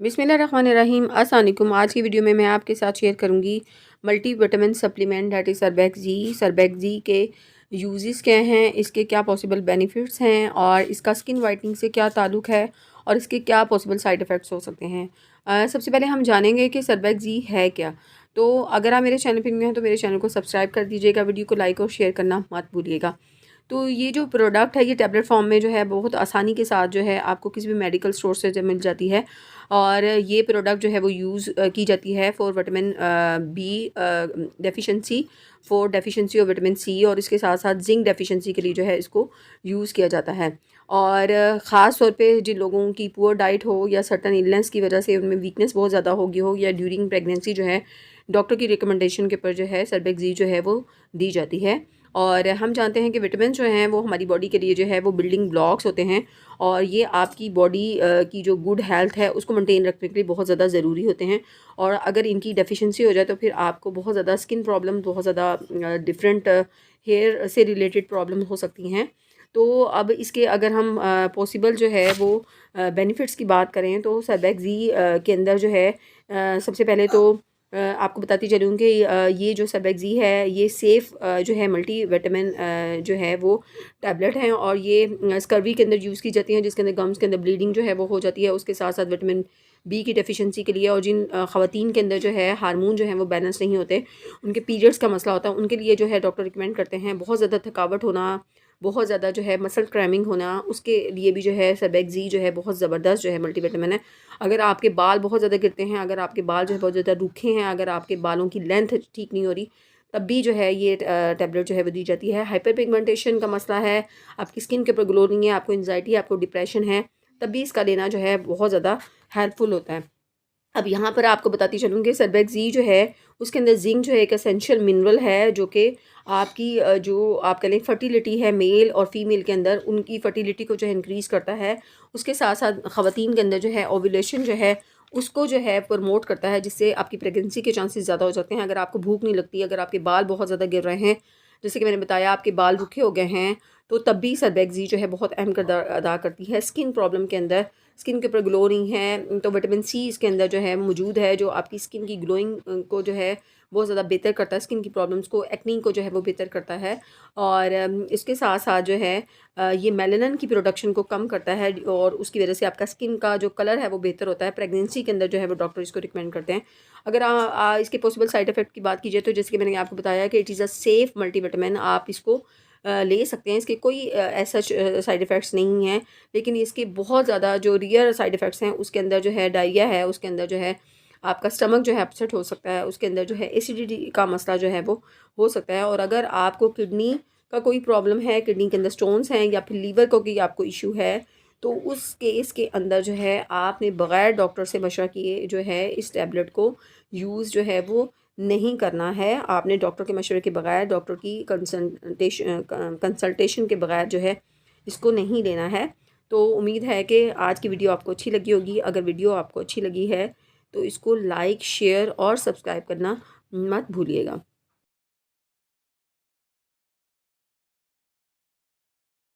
बिस्मिल्लाहिर्रहमानिर्रहीम। अस्सलाम वालेकुम। आज की वीडियो में मैं आपके साथ शेयर करूंगी multi vitamin supplement that is सरबैक्सी। सरबैक्सी के यूजेस क्या हैं, इसके क्या पॉसिबल बेनिफिट्स हैं और इसका स्किन वाइटनिंग से क्या ताल्लुक़ है और इसके क्या पॉसिबल साइड इफ़ेक्ट्स हो सकते हैं। सबसे पहले हम जानेंगे कि सरबैक्सी है क्या। तो अगर आप मेरे चैनल पर नए हैं तो मेरे चैनल को सब्सक्राइब कर दीजिएगा, वीडियो को लाइक और शेयर करना मत भूलिएगा। तो ये जो प्रोडक्ट है ये टैबलेट फॉर्म में जो है बहुत आसानी के साथ जो है आपको किसी भी मेडिकल स्टोर से जो मिल जाती है। और ये प्रोडक्ट जो है वो यूज़ की जाती है for vitamin B deficiency, for deficiency of vitamin C, और इसके साथ साथ जिंक डेफिशिएंसी के लिए जो है इसको यूज़ किया जाता है। और ख़ास तौर पे जिन लोगों की पुअर डाइट हो या सर्टन इलनेस की वजह से उनमें वीकनेस बहुत ज़्यादा होगी हो या ड्यूरिंग प्रेगनेंसी जो है डॉक्टर की रिकमेंडेशन के ऊपर जो है सरबैक्सी जो है वो दी जाती है। और हम जानते हैं कि विटामिन जो हैं वो हमारी बॉडी के लिए जो है वो बिल्डिंग ब्लॉक्स होते हैं और ये आपकी बॉडी की जो गुड हेल्थ है उसको मेंटेन रखने के लिए बहुत ज़्यादा ज़रूरी होते हैं। और अगर इनकी डेफिशिएंसी हो जाए तो फिर आपको बहुत ज़्यादा स्किन प्रॉब्लम, बहुत ज़्यादा डिफरेंट हेयर से रिलेटेड प्रॉब्लम हो सकती हैं। तो अब इसके अगर हम पॉसिबल जो है वो बेनिफिट्स की बात करें तो सरबैक्सी के अंदर जो है सबसे पहले तो आपको बताती चलूँ कि ये जो सरबैक्सी है ये सेफ़ जो है मल्टी विटामिन जो है वो टैबलेट हैं और ये स्कर्वी के अंदर यूज़ की जाती हैं, जिसके अंदर गम्स के अंदर ब्लीडिंग जो है वो हो जाती है। उसके साथ साथ विटामिन बी की डेफिशिएंसी के लिए, और जिन ख़वातीन के अंदर जो है हार्मोन जो है वो बैलेंस नहीं होते, उनके पीरियड्स का मसला होता है, उनके लिए जो है डॉक्टर रिकमेंड करते हैं। बहुत ज़्यादा थकावट होना, बहुत ज़्यादा जो है मसल क्रैमिंग होना, उसके लिए भी जो है सरबैक्सी जो है बहुत ज़बरदस्त जो है मल्टीविटामिन है। अगर आपके बाल बहुत ज़्यादा गिरते हैं, अगर आपके बाल जो है बहुत ज़्यादा रूखे हैं, अगर आपके बालों की लेंथ ठीक नहीं हो रही, तब भी जो है ये टैबलेट जो है वो दी जाती है। हाइपर पिगमेंटेशन का मसला है, आपकी स्किन के ऊपर ग्लो नहीं है, आपको एंजाइटी, आपको डिप्रेशन है, तब भी इसका लेना जो है बहुत ज़्यादा हेल्पफुल होता है। अब यहाँ पर आपको बताती चलूँ कि सरबैक्सी जो है उसके अंदर जिंक जो है एक एसेंशियल मिनरल है, जो कि आपकी जो आप कह लें फर्टिलिटी है मेल और फीमेल के अंदर, उनकी फर्टिलिटी को जो है इंक्रीज़ करता है। उसके साथ साथ ख़वातीन के अंदर जो है ओव्यूलेशन जो है उसको जो है प्रमोट करता है, जिससे आपकी प्रेगनेंसी के चांसेस ज़्यादा हो जाते हैं। अगर आपको भूख नहीं लगती, अगर आपके बाल बहुत ज़्यादा गिर रहे हैं, जैसे कि मैंने बताया आपके बाल रूखे हो गए हैं, तो तब भी सरबैक्सी जो है बहुत अहम किरदार अदा करती है। स्किन प्रॉब्लम के अंदर, स्किन के ऊपर ग्लो नहीं है, तो विटामिन सी इसके अंदर जो है मौजूद है, जो आपकी स्किन की ग्लोइंग को जो है बहुत ज़्यादा बेहतर करता है, स्किन की प्रॉब्लम्स को, एक्नी को जो है वो बेहतर करता है। और इसके साथ साथ जो है ये मेलानिन की प्रोडक्शन को कम करता है और उसकी वजह से आपका स्किन का जो कलर है वो बेहतर होता है। प्रेगनेंसी के अंदर जो है वो डॉक्टर इसको रिकमेंड करते हैं। अगर इसके पॉसिबल साइड इफ़ेक्ट की बात कीजिए तो जैसे कि मैंने आपको बताया कि it is a safe multivitamin, आप इसको ले सकते हैं। इसके कोई ऐसा साइड इफ़ेक्ट्स नहीं हैं, लेकिन इसके बहुत ज़्यादा जो रियर साइड इफ़ेक्ट्स हैं उसके अंदर जो है डायरिया है, उसके अंदर जो है आपका स्टमक जो है अपसेट हो सकता है, उसके अंदर जो है एसिडिटी का मसला जो है वो हो सकता है। और अगर आपको किडनी का कोई प्रॉब्लम है, किडनी के अंदर स्टोन्स हैं या फिर लीवर को कोई आपको इशू है, तो उस केस के अंदर जो है आपने बग़ैर डॉक्टर से मशवरा किए जो है इस टैबलेट को यूज़ जो है वो नहीं करना है। आपने डॉक्टर के मशवरे के बगैर, डॉक्टर की कंसल्टेशन के बगैर जो है इसको नहीं लेना है। तो उम्मीद है कि आज की वीडियो आपको अच्छी लगी होगी। अगर वीडियो आपको अच्छी लगी है तो इसको लाइक, शेयर और सब्सक्राइब करना मत भूलिएगा।